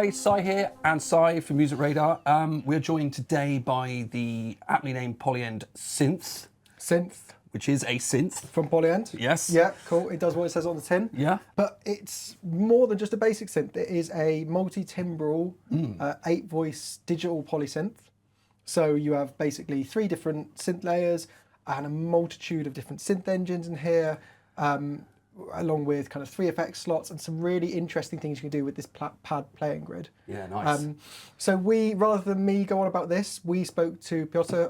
Hi, Sai here, and Sai from Music Radar. We're joined today by the aptly named Polyend Synth. Which is a synth. From Polyend. Yes. Yeah, cool. It does what it says on the tin. Yeah. But it's more than just a basic synth. It is a multi-timbral, 8-voice digital polysynth. So you have basically 3 different synth layers and a multitude of different synth engines in here, along with kind of 3 effects slots and some really interesting things you can do with this pad playing grid. Yeah, nice. So we, rather than me go on about this, we spoke to Piotr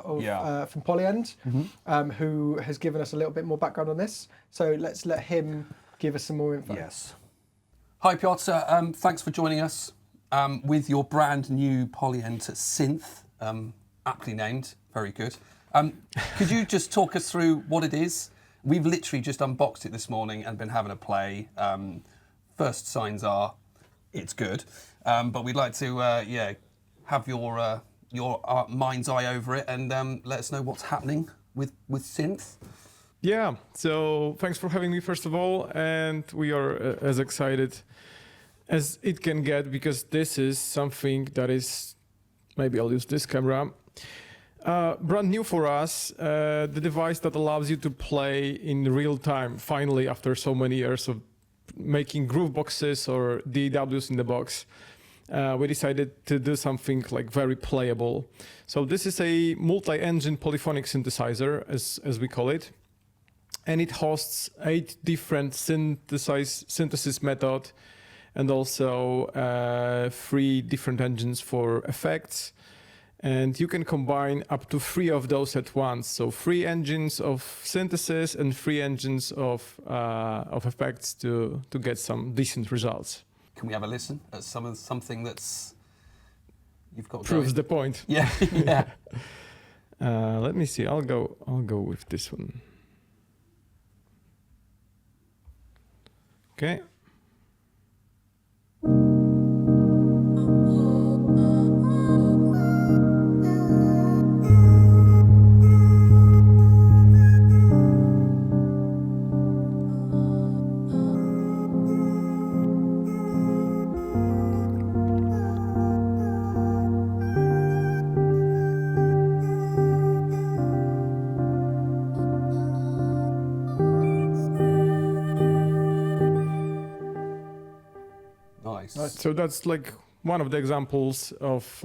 from Polyend, who has given us a little bit more background on this. So let's let him give us some more info. Yes. Hi, Piotr. Thanks for joining us with your brand new Polyend Synth, aptly named. Very good. Could you just talk us through what it is? We've literally just unboxed it this morning and been having a play. First signs are it's good, but we'd like to have your mind's eye over it and let us know what's happening with synth. Yeah, so thanks for having me first of all, and we are as excited as it can get because this is something that is, maybe I'll use this camera, brand new for us, the device that allows you to play in real time, finally, after so many years of making grooveboxes or DAWs in the box. We decided to do something like very playable. So this is a multi-engine polyphonic synthesizer, as we call it. And it hosts 8 different synthesis methods and also 3 different engines for effects. And you can combine up to 3 of those at once. So 3 engines of synthesis and 3 engines of effects to get some decent results. Can we have a listen at something that's you've got? Proves the point. Yeah, yeah. Let me see. I'll go with this one. Okay. Nice. So that's like one of the examples of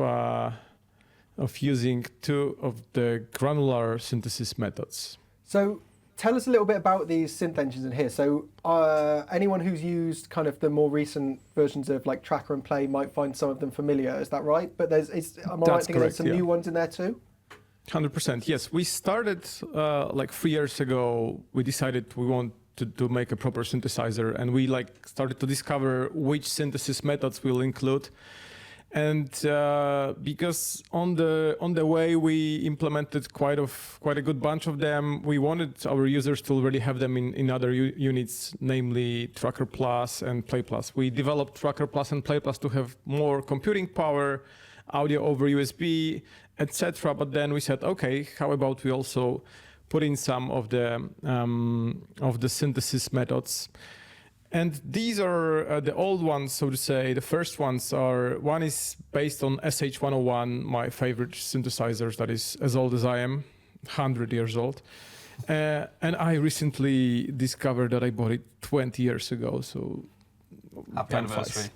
using 2 of the granular synthesis methods. So tell us a little bit about these synth engines in here. So anyone who's used kind of the more recent versions of like Tracker and Play might find some of them familiar. Is that right? But am I right thinking there's some new ones in there too? 100%. Yes, we started like 3 years ago. We decided we want to make a proper synthesizer, and we like started to discover which synthesis methods we'll include. And because on the way we implemented quite a good bunch of them, we wanted our users to already have them in other units, namely Tracker Plus and Play Plus. We developed Tracker Plus and Play Plus to have more computing power, audio over USB, etc. But then we said, okay, how about we also put in some of the synthesis methods. And these are the old ones, so to say. The first ones are, one is based on SH-101, my favorite synthesizers that is as old as I am, 100 years old. And I recently discovered that I bought it 20 years ago, so happy anniversary.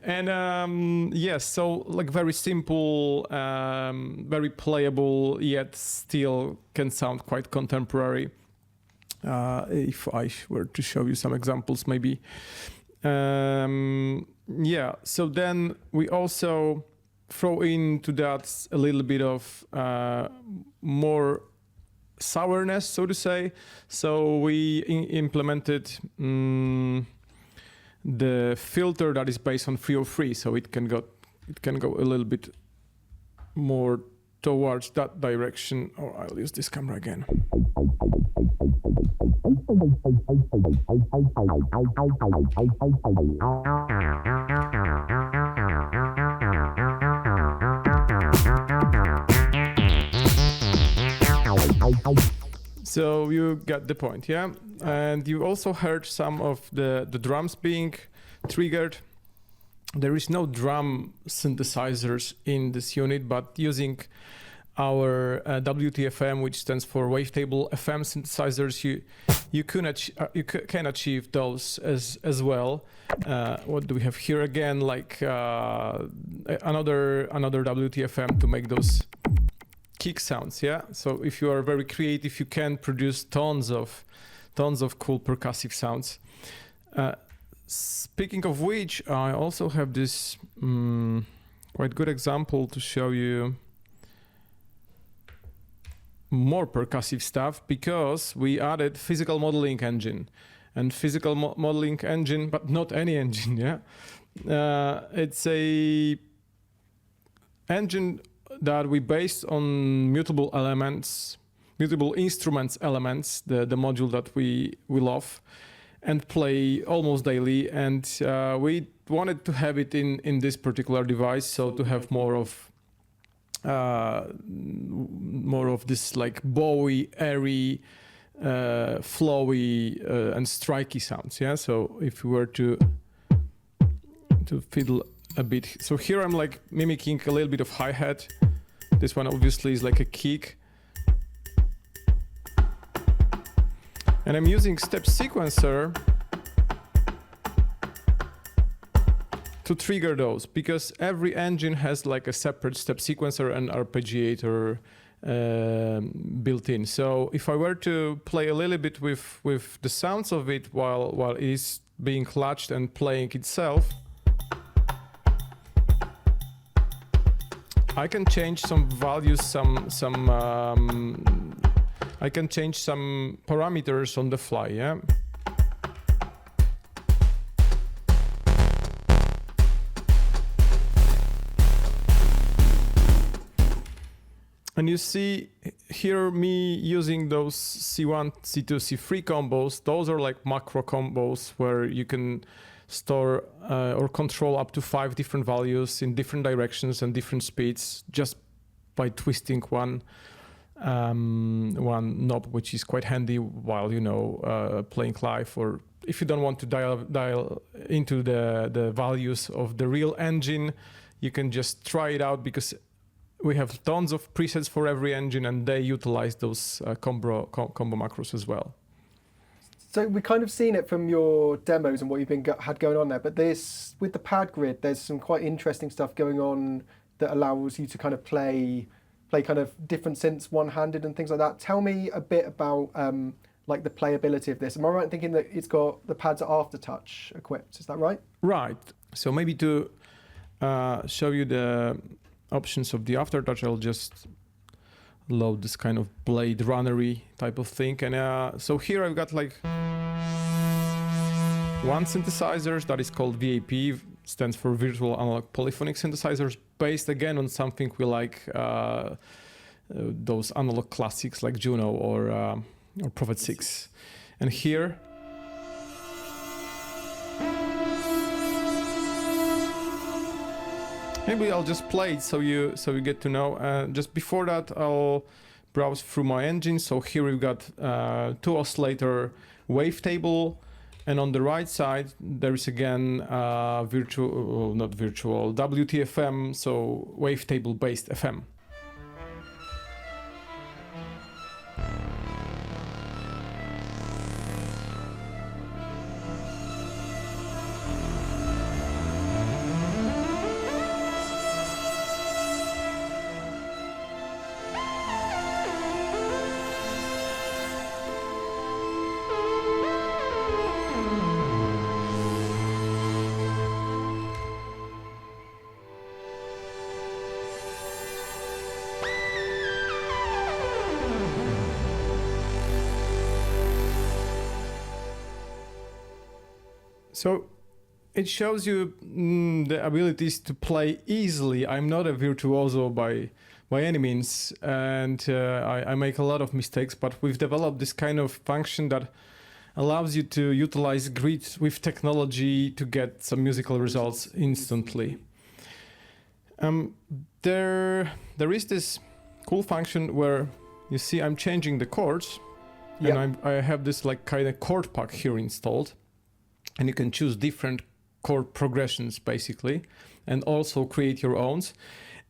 And yes, so like very simple, very playable, yet still can sound quite contemporary. If I were to show you some examples, maybe. Yeah, so then we also throw into that a little bit of more sourness, so to say. So we implemented the filter that is based on 303, so it can go a little bit more towards that direction. Or I'll use this camera again. So you got the point, yeah? And you also heard some of the drums being triggered. there is no drum synthesizers in this unit, but using our WTFM, which stands for Wavetable FM synthesizers, you can achieve those as well. What do we have here again? Like another WTFM to make those kick sounds. Yeah. So if you are very creative, you can produce tons of cool percussive sounds. Speaking of which, I also have this quite good example to show you more percussive stuff, because we added physical modeling engine. And physical modeling engine, but not any engine, yeah? It's a engine that we based on mutable instruments elements, the module that we love and play almost daily. And we wanted to have it in this particular device, so to have more of this like bowy, airy, flowy and striky sounds. Yeah. So if we were to fiddle a bit, so here I'm like mimicking a little bit of hi-hat. This one obviously is like a kick, and I'm using step sequencer to trigger those, because every engine has like a separate step sequencer and arpeggiator built in. So if I were to play a little bit with the sounds of it while it is being clutched and playing itself, I can change some values, I can change some parameters on the fly. Yeah. And you see here me using those C1, C2, C3 combos. Those are like macro combos where you can store or control up to 5 different values in different directions and different speeds just by twisting one knob, which is quite handy while playing live, or if you don't want to dial into the values of the real engine, you can just try it out, because we have tons of presets for every engine, and they utilize those combo macros as well. So we kind of seen it from your demos and what you've had going on there, but with the pad grid, there's some quite interesting stuff going on that allows you to kind of play kind of different synths one-handed and things like that. Tell me a bit about like the playability of this. Am I right in thinking that it's got the pads are aftertouch equipped? Is that right? Right. So maybe to show you the options of the aftertouch, I'll just load this kind of Blade Runnery type of thing. And so here I've got like one synthesizer that is called VAP, stands for Virtual Analog Polyphonic Synthesizers, based again on something we like, those analog classics like Juno or Prophet 6. And here maybe I'll just play it so you get to know. Just before that, I'll browse through my engine. So here we've got 2 oscillator wavetable, and on the right side there is again WTFM, so wavetable based FM. So it shows you the abilities to play easily. I'm not a virtuoso by any means, and I make a lot of mistakes, but we've developed this kind of function that allows you to utilize grid with technology to get some musical results instantly. There is this cool function where you see I'm changing the chords, and I have this like kind of chord pack here installed. And you can choose different chord progressions basically, and also create your own.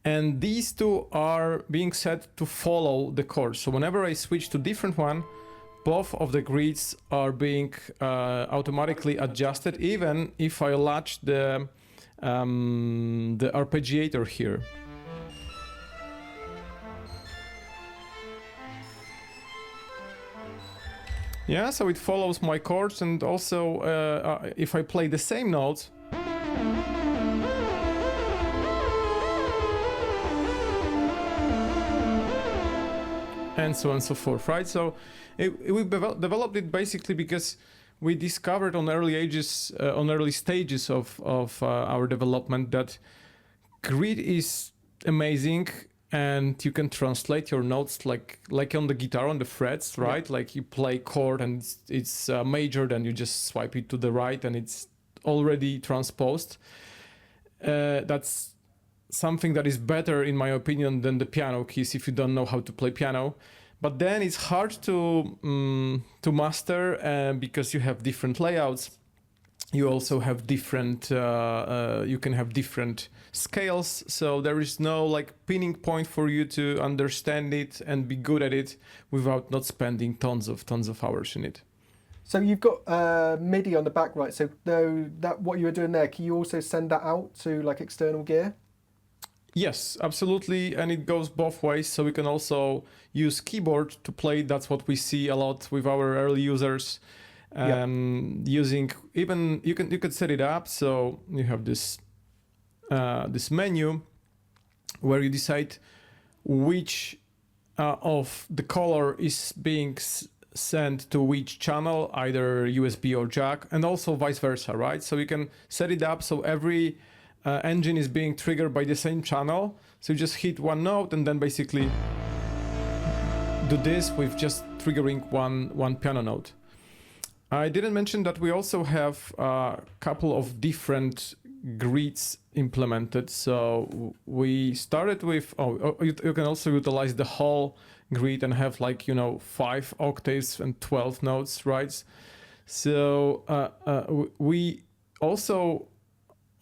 And these two are being set to follow the chord. So whenever I switch to different one, both of the grids are being automatically adjusted, even if I latch the arpeggiator here. Yeah, so it follows my chords, and also if I play the same notes, and so on and so forth, right? So we developed it basically because we discovered on early stages of our development that grid is amazing, and you can translate your notes like on the guitar, on the frets, right? Yeah. Like you play chord and it's major, then you just swipe it to the right and it's already transposed. That's something that is better, in my opinion, than the piano keys if you don't know how to play piano. But then it's hard to master because you have different layouts. You also have different, you can have different scales. So there is no like pinning point for you to understand it and be good at it without not spending tons of hours in it. So you've got MIDI on the back, right? So that what you were doing there, can you also send that out to like external gear? Yes, absolutely, and it goes both ways. So we can also use keyboard to play. That's what we see a lot with our early users. Using even you could set it up so you have this this menu where you decide which of the color is being sent to which channel, either USB or jack, and also vice versa, right? So you can set it up so every engine is being triggered by the same channel. So you just hit one note and then basically do this with just triggering one piano note. I didn't mention that we also have a couple of different grids implemented. So we started with, you can also utilize the whole grid and have 5 octaves and 12 notes, right? So we also,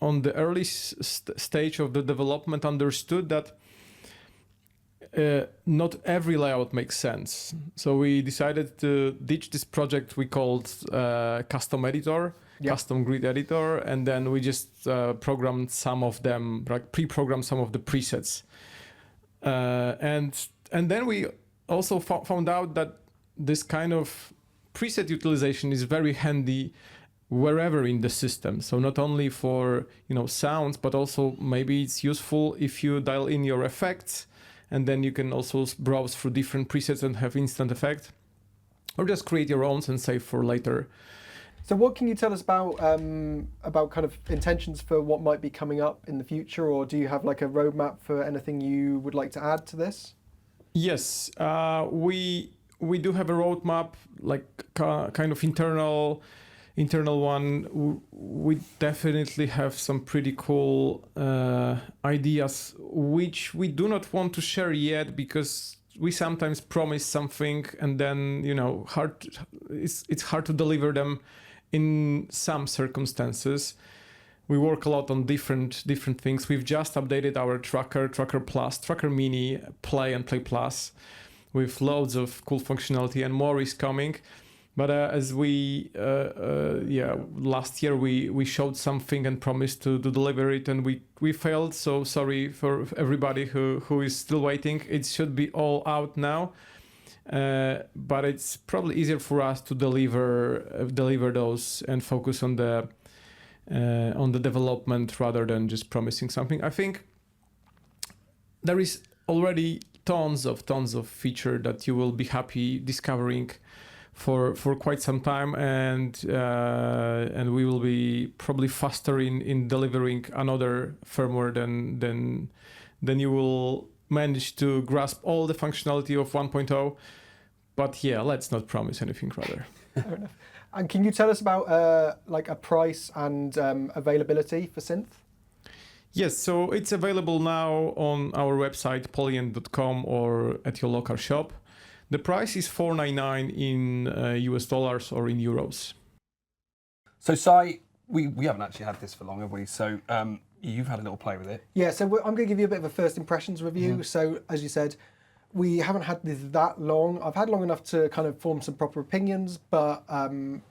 on the early stage of the development, understood that not every layout makes sense. So we decided to ditch this project we called custom editor, custom grid editor, and then we just programmed some of them, like pre-programmed some of the presets. And then we also found out that this kind of preset utilization is very handy wherever in the system. So not only for sounds, but also maybe it's useful if you dial in your effects, and then you can also browse through different presets and have instant effect, or just create your own and save for later. So what can you tell us about kind of intentions for what might be coming up in the future, or do you have like a roadmap for anything you would like to add to this? Yes, we do have a roadmap, like kind of internal one. We definitely have some pretty cool ideas, which we do not want to share yet because we sometimes promise something and then it's hard to deliver them in some circumstances. We work a lot on different things. We've just updated our Tracker Plus, Tracker Mini, Play and Play Plus, with loads of cool functionality, and more is coming. But as we, last year we showed something and promised to deliver it, and we failed. So sorry for everybody who is still waiting. It should be all out now, but it's probably easier for us to deliver those and focus on the development rather than just promising something. I think there is already tons of feature that you will be happy discovering for quite some time, and we will be probably faster in delivering another firmware than you will manage to grasp all the functionality of 1.0. But yeah, let's not promise anything rather. Fair enough. And can you tell us about like a price and availability for synth? Yes, so it's available now on our website polyend.com or at your local shop. The price is $499 in US dollars or in euros. So, Sai, we haven't actually had this for long, have we? So you've had a little play with it. Yeah, so I'm going to give you a bit of a first impressions review. So as you said, we haven't had this that long. I've had long enough to kind of form some proper opinions, but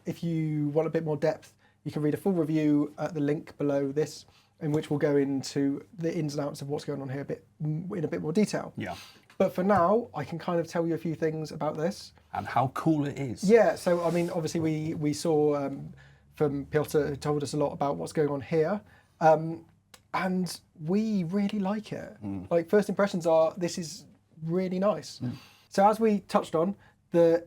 if you want a bit more depth, you can read a full review at the link below this, in which we'll go into the ins and outs of what's going on here in a bit more detail. Yeah. But for now, I can kind of tell you a few things about this. And how cool it is. Yeah, so I mean, obviously we saw from Piotr, who told us a lot about what's going on here. And we really like it. Like, first impressions are, this is really nice. So as we touched on,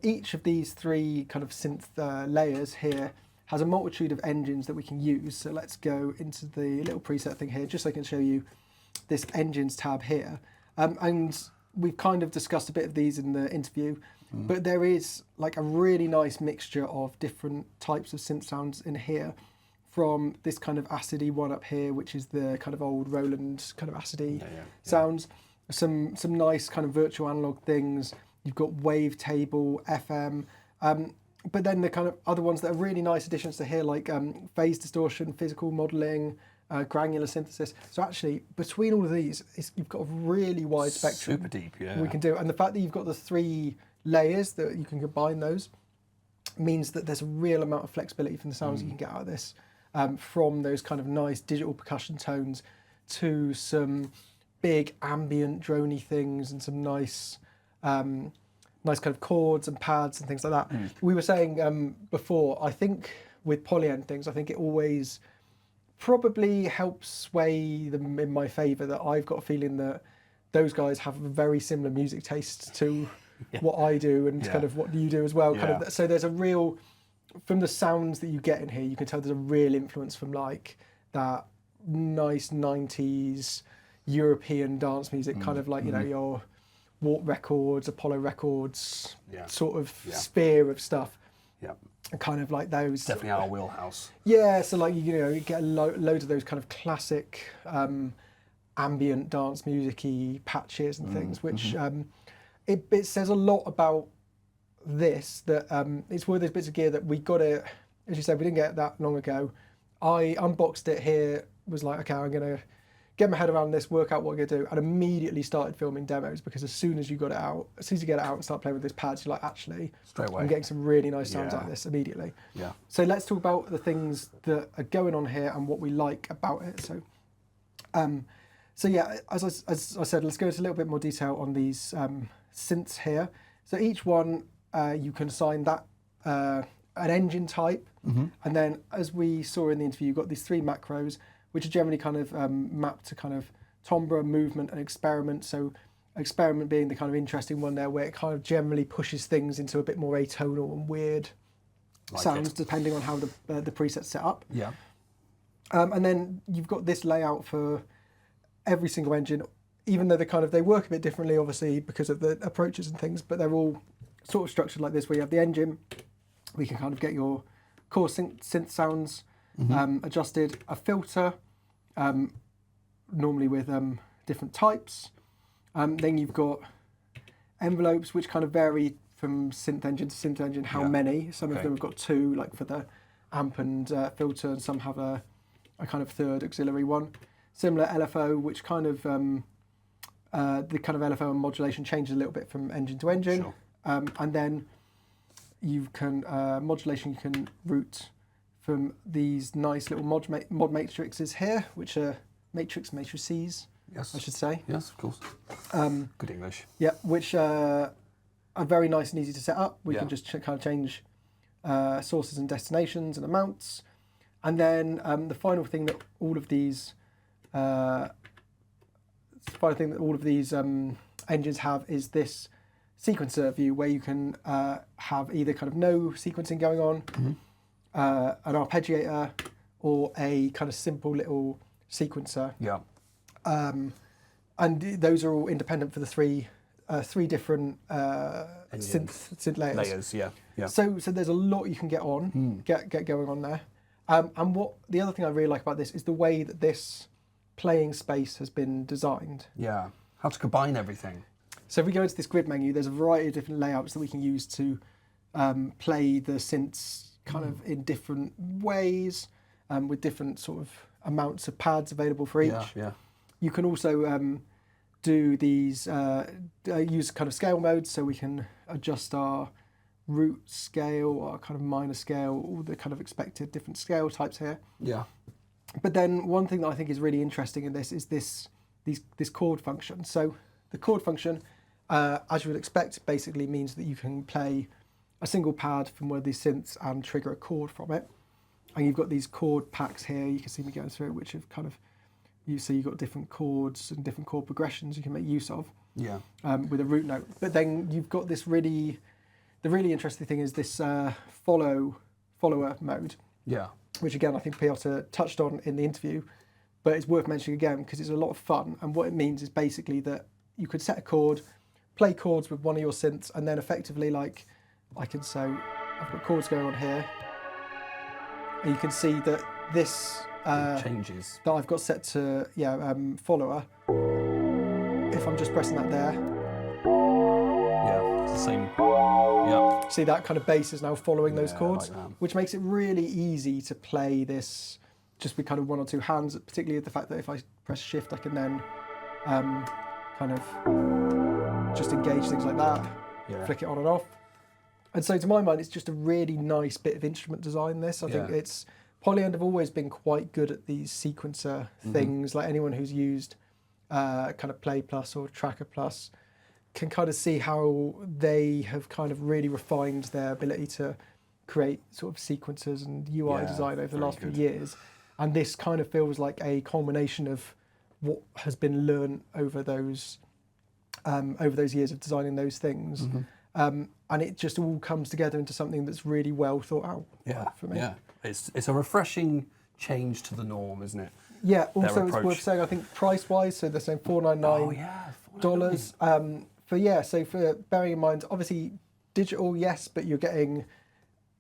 each of these three kind of synth layers here has a multitude of engines that we can use. So let's go into the little preset thing here, just so I can show you this engines tab here. And we've kind of discussed a bit of these in the interview, but there is like a really nice mixture of different types of synth sounds in here, from this kind of acidy one up here, which is the kind of old Roland kind of acidy sounds, some nice kind of virtual analog things. You've got wavetable, FM, but then the kind of other ones that are really nice additions to here, like phase distortion, physical modeling, granular synthesis. So actually, between all of these, you've got a really wide spectrum. Super deep, yeah. We can do, and the fact that you've got the three layers that you can combine those means that there's a real amount of flexibility from the sounds you can get out of this, from those kind of nice digital percussion tones to some big ambient droney things and some nice nice kind of chords and pads and things like that. We were saying before, I think with Polyend things, I think it always probably helps sway them in my favour, that I've got a feeling that those guys have a very similar music taste to what I do and kind of what you do as well. Kind of, so there's a real, from the sounds that you get in here, you can tell there's a real influence from like that nice 90s European dance music, kind of like, you know, your Warp Records, Apollo Records, sort of sphere of stuff. Yeah. Kind of like those. Definitely our wheelhouse. Yeah, so like, you know, you get loads of those kind of classic ambient dance music-y patches and things, which it says a lot about this, that it's one of those bits of gear that we got it, as you said, we didn't get it that long ago. I unboxed it here, was like, okay, I'm going to get my head around this, work out what I'm going to do, and immediately started filming demos, because as soon as you get it out and start playing with these pads, you're like, actually, straight away, I'm getting some really nice sounds out of this immediately. Yeah. So let's talk about the things that are going on here and what we like about it. So yeah, as I said, let's go into a little bit more detail on these synths here. So each one, you can assign that an engine type, and then as we saw in the interview, you've got these three macros, which are generally kind of mapped to kind of timbre, movement, and experiment. So experiment being the kind of interesting one there, where it kind of generally pushes things into a bit more atonal and weird sounds, depending on how the preset's set up. Yeah. And then you've got this layout for every single engine, even though they work a bit differently, obviously, because of the approaches and things, but they're all sort of structured like this, where you have the engine, we can kind of get your core synth sounds adjusted, a filter, normally with different types. Then you've got envelopes, which kind of vary from synth engine to synth engine, how many. Some of them have got two, like for the amp and filter, and some have a kind of third auxiliary one. Similar LFO, which kind of, the kind of LFO and modulation changes a little bit from engine to engine. Sure. And then you can, modulation you can route from these nice little mod matrices here, which are matrices, Yes. I should say. Yes, of course. Good English. Yeah, which are very nice and easy to set up. We can just kind of change sources and destinations and amounts. And then the final thing that all of these engines have is this sequencer view, where you can have either kind of no sequencing going on, an arpeggiator, or a kind of simple little sequencer. Yeah. And those are all independent for the three different synth layers. Yeah. So there's a lot you can get going on there. And what the other thing I really like about this is the way that this playing space has been designed. Yeah. How to combine everything. So if we go into this grid menu, there's a variety of different layouts that we can use to play the synths kind of in different ways. with different sort of amounts of pads available for each. Yeah. You can also do these, use kind of scale modes, so we can adjust our root scale, our kind of minor scale, all the kind of expected different scale types here. Yeah. But then one thing that I think is really interesting in this is this chord function. So the chord function, as you would expect, basically means that you can play a single pad from one of these synths and trigger a chord from it. And you've got these chord packs here, you can see me going through, which have kind of, so you've got different chords and different chord progressions you can make use of. Yeah. With a root note. But then you've got this the really interesting thing is this follower mode. Yeah. Which again, I think Piotr touched on in the interview, but it's worth mentioning again because it's a lot of fun. And what it means is basically that you could set a chord, play chords with one of your synths, and then effectively, like, I can say, I've got chords going on here, and you can see that this changes that I've got set to follower. If I'm just pressing that there, it's the same. Yeah. see that kind of bass is now following those chords, like that. which makes it really easy to play this just with kind of one or two hands, particularly the fact that if I press shift I can then kind of just engage things like that, flick it on and off. And so to my mind it's just a really nice bit of instrument design, this. I think it's, Polyend have always been quite good at these sequencer things, like anyone who's used kind of Play Plus or Tracker Plus can kind of see how they have kind of really refined their ability to create sort of sequencers and UI design over the last few years. And this kind of feels like a culmination of what has been learned over those years of designing those things. And it just all comes together into something that's really well thought out for me. Yeah, it's a refreshing change to the norm, isn't it? Yeah, also it's worth saying, I think price-wise, so they're saying $499. For bearing in mind, obviously digital, yes, but you're getting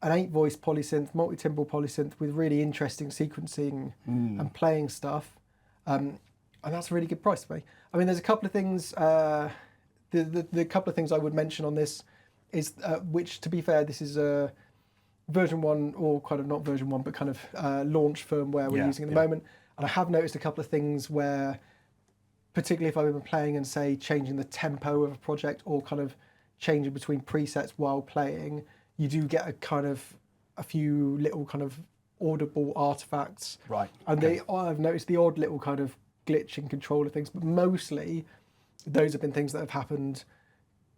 an 8-voice polysynth, multi-timbral polysynth with really interesting sequencing and playing stuff. And that's a really good price for me. I mean, there's a couple of things, the couple of things I would mention on this is, which to be fair, this is a version 1, or kind of not version 1, but kind of launch firmware we're using at the moment. And I have noticed a couple of things where, particularly if I've been playing and say changing the tempo of a project or kind of changing between presets while playing, you do get a few little kind of audible artifacts. Right. And I've noticed the odd little kind of glitch in control of things, but mostly those have been things that have happened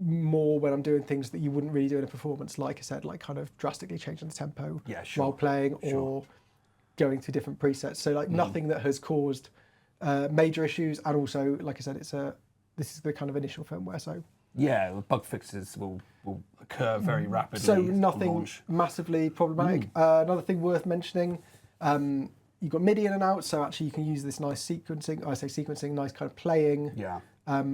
more when I'm doing things that you wouldn't really do in a performance, like I said, like kind of drastically changing the tempo while playing or going through different presets. So like nothing that has caused major issues, and also, like I said, this is the kind of initial firmware, so bug fixes will occur very rapidly. So nothing massively problematic. Another thing worth mentioning, you've got MIDI in and out, so actually you can use this nice sequencing, nice kind of playing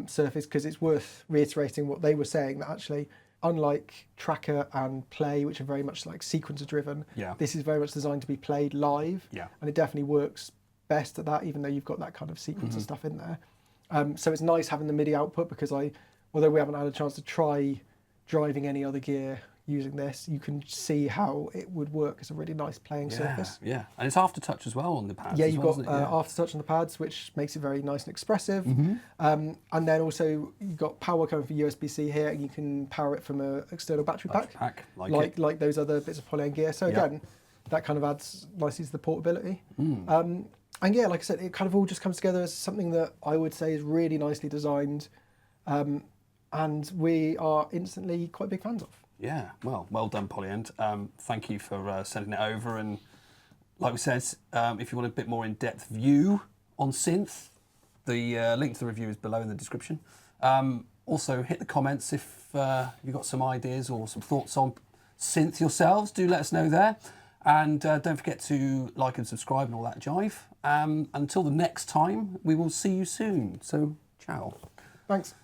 surface, because it's worth reiterating what they were saying, that actually, unlike Tracker and Play, which are very much like sequencer driven, this is very much designed to be played live, and it definitely works best at that, even though you've got that kind of sequencer stuff in there. So it's nice having the MIDI output, because although we haven't had a chance to try driving any other gear using this, you can see how it would work as a really nice playing surface. Yeah, and it's aftertouch as well on the pads. Yeah, you've got aftertouch on the pads, which makes it very nice and expressive. And then also you've got power coming from USB-C here, and you can power it from an external battery pack like those other bits of Polyend gear. So again, that kind of adds nicely to the portability. And yeah, like I said, it kind of all just comes together as something that I would say is really nicely designed, and we are instantly quite big fans of. Yeah, well done, Polyend. Thank you for sending it over. And like we said, if you want a bit more in-depth view on synth, the link to the review is below in the description. Also, hit the comments if you've got some ideas or some thoughts on synth yourselves. Do let us know there. And don't forget to like and subscribe and all that jive. Until the next time, we will see you soon. So, ciao. Thanks.